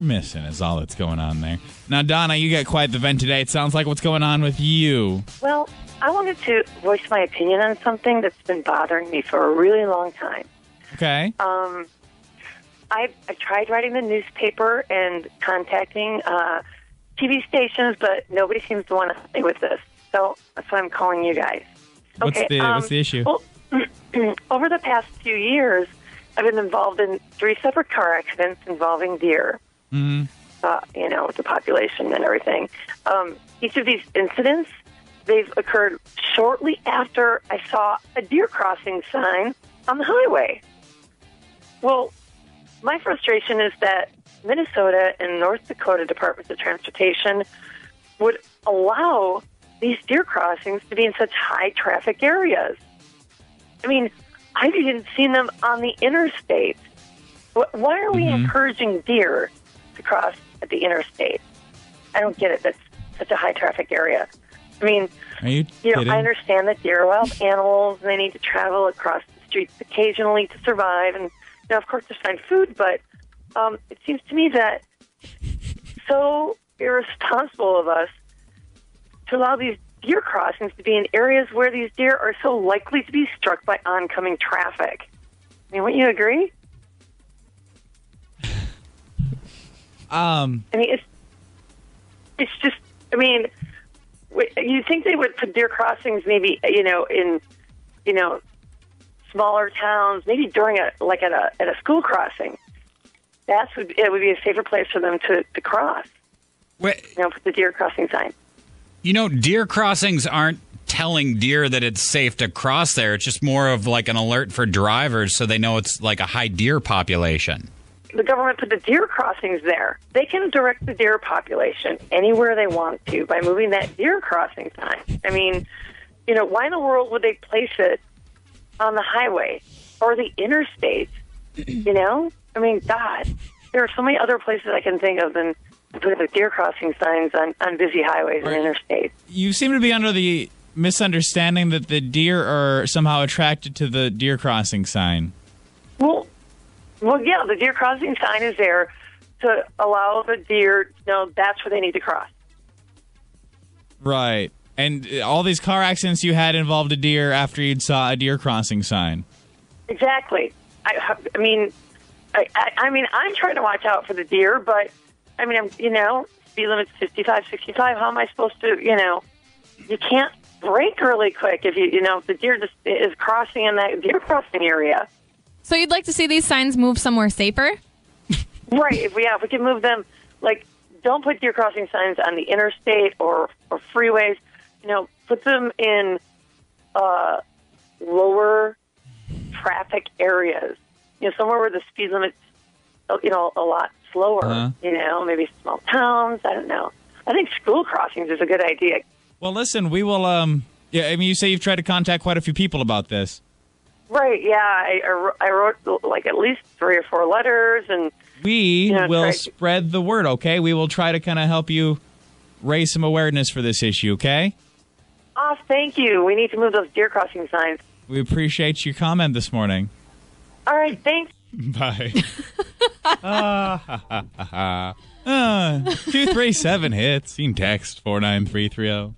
Missing is all that's going on there. Now, Donna, you got quite the vent today. It sounds like what's going on with you. Well, I wanted to voice my opinion on something that's been bothering me for a really long time. Okay. I tried writing the newspaper and contacting TV stations, but nobody seems to want to help me with this. So that's why I'm calling you guys. What's the issue? Well, over the past few years, I've been involved in 3 separate car accidents involving deer. Mm-hmm. With the population and everything. Each of these incidents, they've occurred shortly after I saw a deer crossing sign on the highway. Well, my frustration is that Minnesota and North Dakota Departments of Transportation would allow these deer crossings to be in such high traffic areas. I mean, I've even seen them on the interstate. Why are we encouraging deer to cross at the interstate? I don't get it. That's such a high traffic area. I mean, are you kidding? I understand that deer are wild animals and they need to travel across the streets occasionally to survive. And, of course, to find food. But it seems to me that so irresponsible of us to allow these deer crossings to be in areas where these deer are so likely to be struck by oncoming traffic. I mean, wouldn't you agree? I mean, it's just, I mean, you think they would put deer crossings maybe, in, smaller towns, maybe during at a school crossing. It would be a safer place for them to cross. Wait. Put the deer crossing sign. Deer crossings aren't telling deer that it's safe to cross there. It's just more of like an alert for drivers so they know it's like a high deer population. The government put the deer crossings there. They can direct the deer population anywhere they want to by moving that deer crossing sign. I mean, why in the world would they place it on the highway or the interstate? I mean, God, there are so many other places I can think of than putting the deer crossing signs on busy highways and interstates. You seem to be under the misunderstanding that the deer are somehow attracted to the deer crossing sign. Well, yeah, the deer crossing sign is there to allow the deer to know that's where they need to cross. Right. And all these car accidents you had involved a deer after you'd saw a deer crossing sign. Exactly. I mean, I'm trying to watch out for the deer, but, I mean, speed limit's 55, 65. How am I supposed to, you can't brake really quick if if the deer just is crossing in that deer crossing area. So you'd like to see these signs move somewhere safer? Right. If we can move them, don't put deer crossing signs on the interstate or freeways. Put them in lower traffic areas. Somewhere where the speed limit's, a lot slower. Uh-huh. Maybe small towns. I don't know. I think school crossings is a good idea. Well, listen, we will. You say you've tried to contact quite a few people about this. Right, yeah. I wrote at least 3 or 4 letters, and we will spread the word, okay? We will try to kind of help you raise some awareness for this issue, okay? Oh, thank you. We need to move those deer crossing signs. We appreciate your comment this morning. All right, thanks. Bye. 237 hits. You can text 49330.